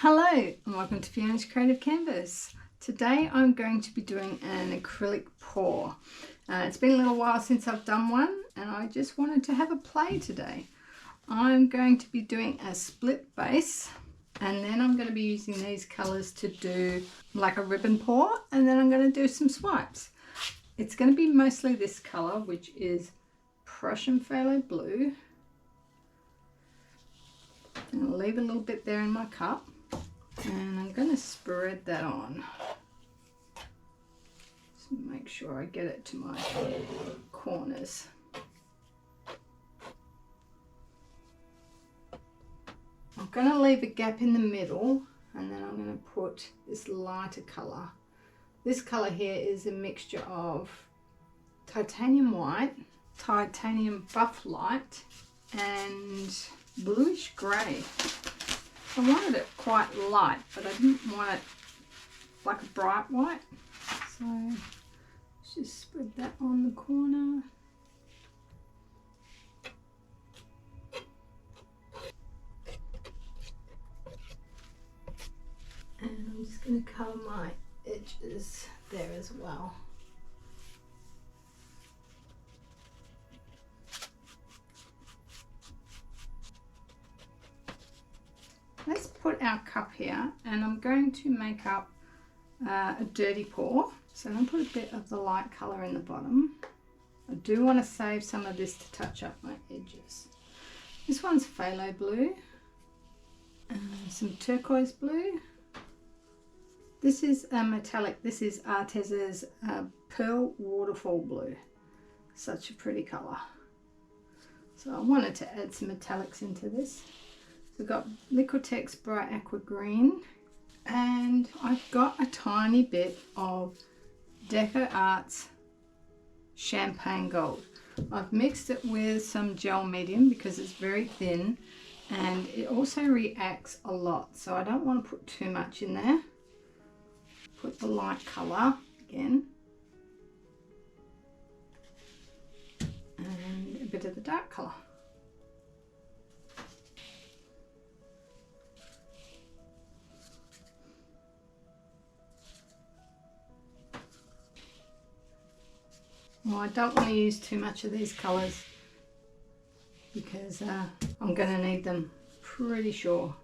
Hello and welcome to Fiona's Creative Canvas. Today I'm going to be doing an acrylic pour. It's been a little while since I've done one and I just wanted to have a play today. I'm going to be doing a split base and then I'm going to be using these colours to do like a ribbon pour, and then I'm going to do some swipes. It's going to be mostly this colour, which is Prussian Phthalo Blue. And I'll leave a little bit there in my cup. And I'm going to spread that on. Just make sure I get it to my corners. I'm going to leave a gap in the middle, and then I'm going to put this lighter colour. This colour here is a mixture of titanium white, titanium buff light, and bluish grey. I wanted it quite light, but I didn't want it like a bright white. So let's just spread that on the corner. And I'm just going to cover my edges there as well. Let's put our cup here, and I'm going to make up a dirty pour. So I'm going to put a bit of the light colour in the bottom. I do want to save some of this to touch up my edges. This one's phthalo blue, some turquoise blue. This is a metallic. This is Artez's Pearl Waterfall Blue. Such a pretty colour. So I wanted to add some metallics into this. We've got Liquitex Bright Aqua Green, and I've got a tiny bit of Deco Arts Champagne Gold. I've mixed it with some gel medium because it's very thin and it also reacts a lot, so I don't want to put too much in there. Put the light colour again and a bit of the dark colour. Well, I don't want to use too much of these colours because I'm going to need them, pretty sure.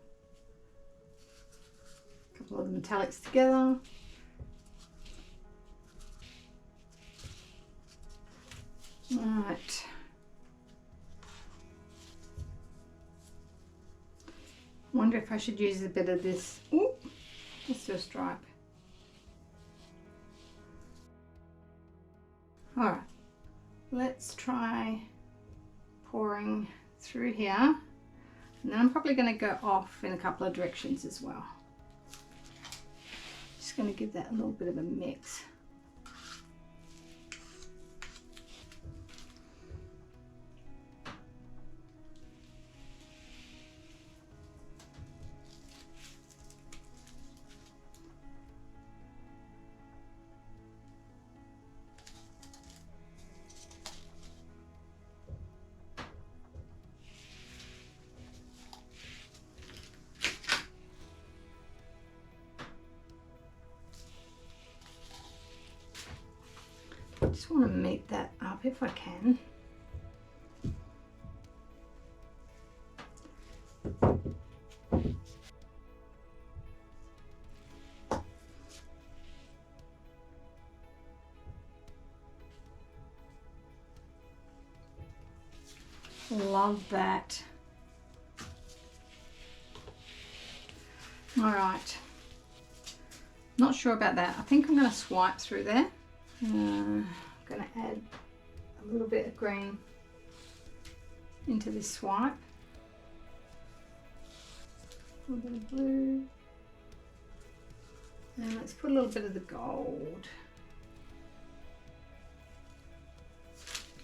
A couple of the metallics together. Right. Wonder if I should use a bit of this. Ooh, let's do a stripe. Alright, let's try pouring through here, and then I'm probably going to go off in a couple of directions as well. Just going to give that a little bit of a mix. I just want to meet that up if I can. Love that. All right. Not sure about that. I think I'm going to swipe through there. I'm going to add a little bit of green into this swipe. A little bit of blue. And let's put a little bit of the gold.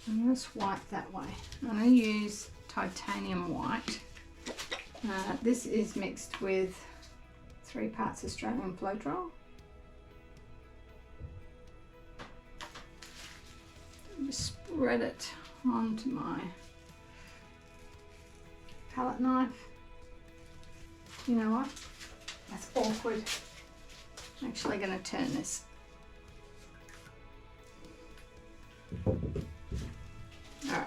I'm going to swipe that way. I'm going to use titanium white. This is mixed with 3 parts Australian Floetrol. Just spread it onto my palette knife. You know what? That's awkward. I'm actually going to turn this. Alright.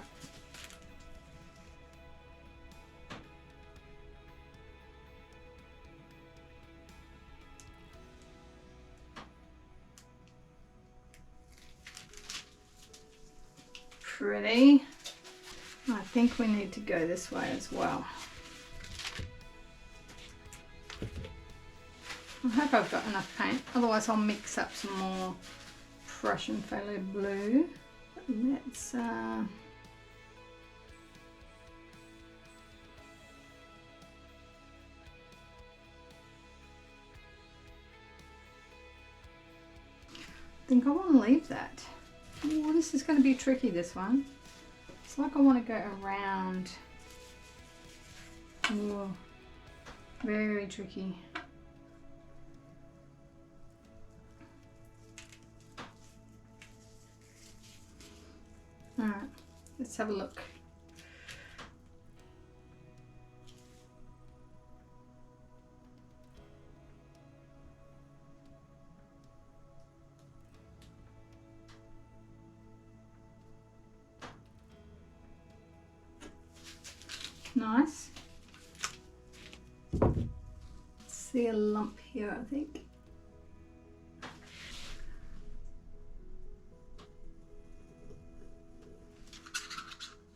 Pretty. I think we need to go this way as well. I hope I've got enough paint, otherwise I'll mix up some more Prussian Phthalo Blue. Let's I think I want to leave that. Oh, this is going to be tricky, this one. It's like I want to go around. Oh, very tricky. Alright, let's have a look. Nice. See a lump here, I think.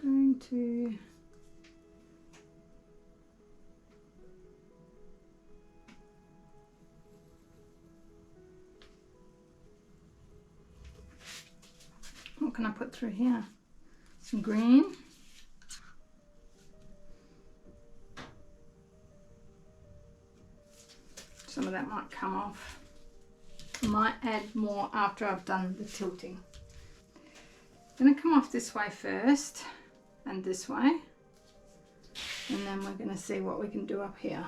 Going to what can I put through here? Some green. Some of that might come off. I might add more after I've done the tilting. I'm going to come off this way first and this way, and then we're going to see what we can do up here.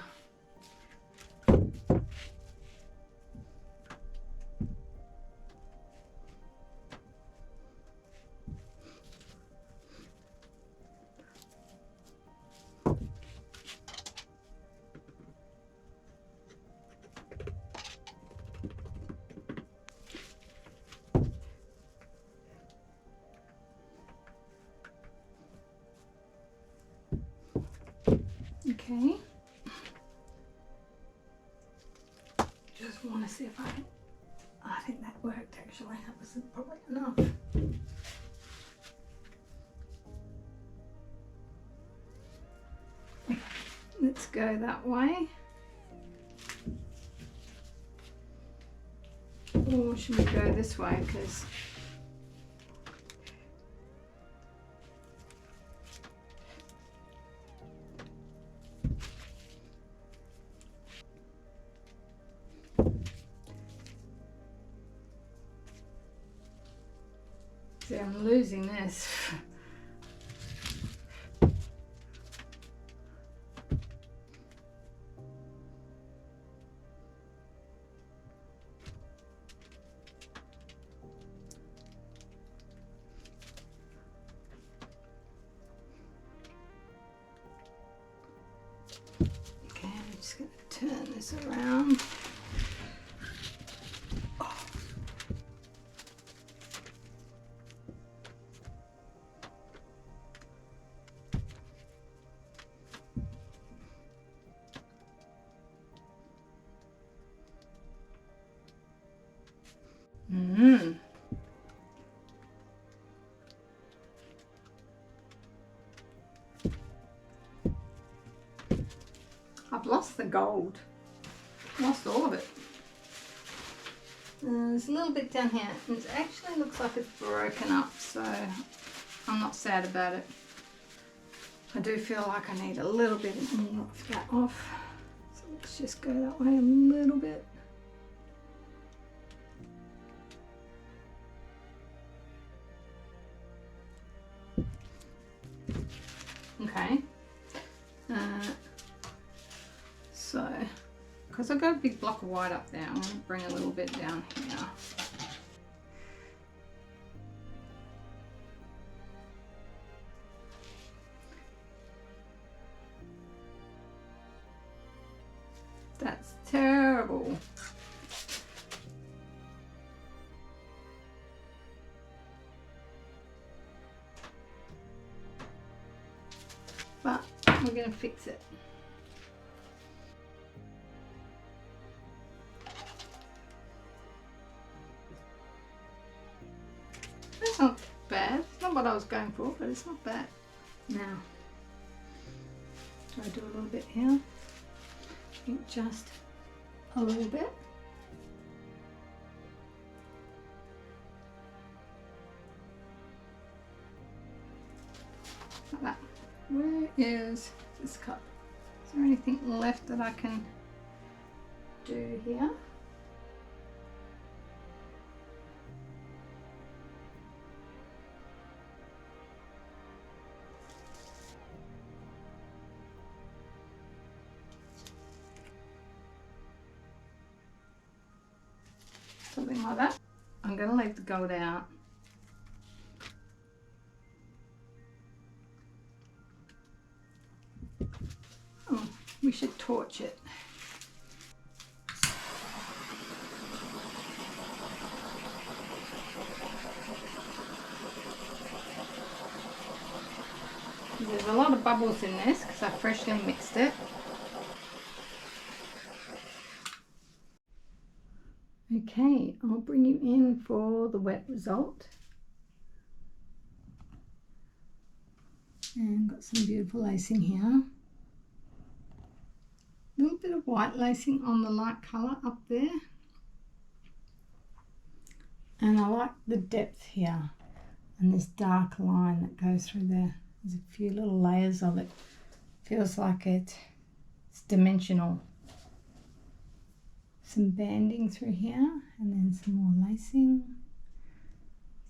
Okay. Just want to see if I think that worked actually. That was probably enough. Okay, let's go that way. Or should we go this way? Because see, I'm losing this. Okay, I'm just going to turn this around. I've lost the gold. Lost all of it. There's a little bit down here. It actually looks like it's broken up, so I'm not sad about it. I do feel like I need a little bit more of that off. So let's just go that way a little bit. Okay. So, because I've got a big block of white up there, I'm going to bring a little bit down here. That's terrible. going to fix it. That's not bad. It's not what I was going for, but it's not bad. Now, do I do a little bit here? I think just a little bit. Like that. Where is this cup? Is there anything left that I can do here? Something like that. I'm going to leave the gold out. Oh, we should torch it. There's a lot of bubbles in this because I freshly mixed it. Okay, I'll bring you in for the wet result. And got some beautiful lacing here. A little bit of white lacing on the light colour up there. And I like the depth here and this dark line that goes through there. There's a few little layers of it. Feels like it's dimensional. Some banding through here and then some more lacing.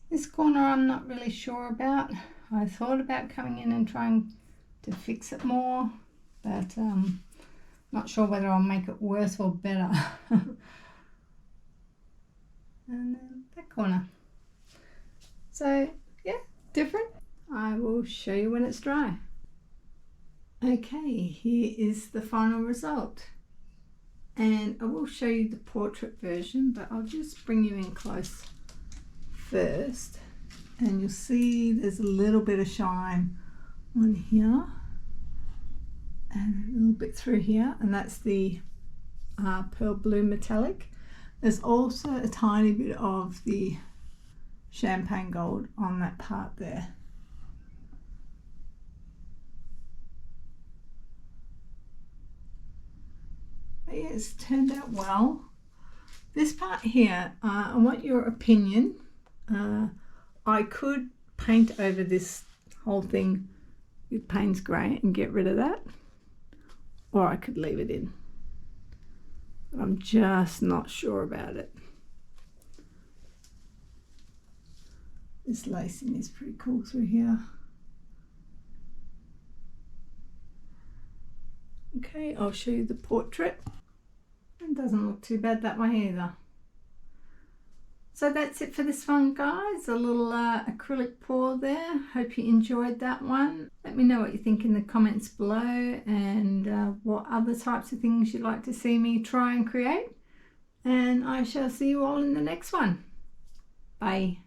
This corner I'm not really sure about. I thought about coming in and trying to fix it more, but not sure whether I'll make it worse or better. And then that corner. So yeah, different. I will show you when it's dry. Okay, here is the final result. And I will show you the portrait version, but I'll just bring you in close first. And you'll see there's a little bit of shine on here and a little bit through here, and that's the pearl blue metallic. There's also a tiny bit of the champagne gold on that part there. But yeah, it's turned out well. This part here, I want your opinion. I could paint over this whole thing with Payne's Grey and get rid of that, or I could leave it in. I'm just not sure about it. This lacing is pretty cool through here. Okay, I'll show you the portrait. It doesn't look too bad that way either. So that's it for this one, guys. A little acrylic pour there. Hope you enjoyed that one. Let me know what you think in the comments below, and what other types of things you'd like to see me try and create. And I shall see you all in the next one. Bye.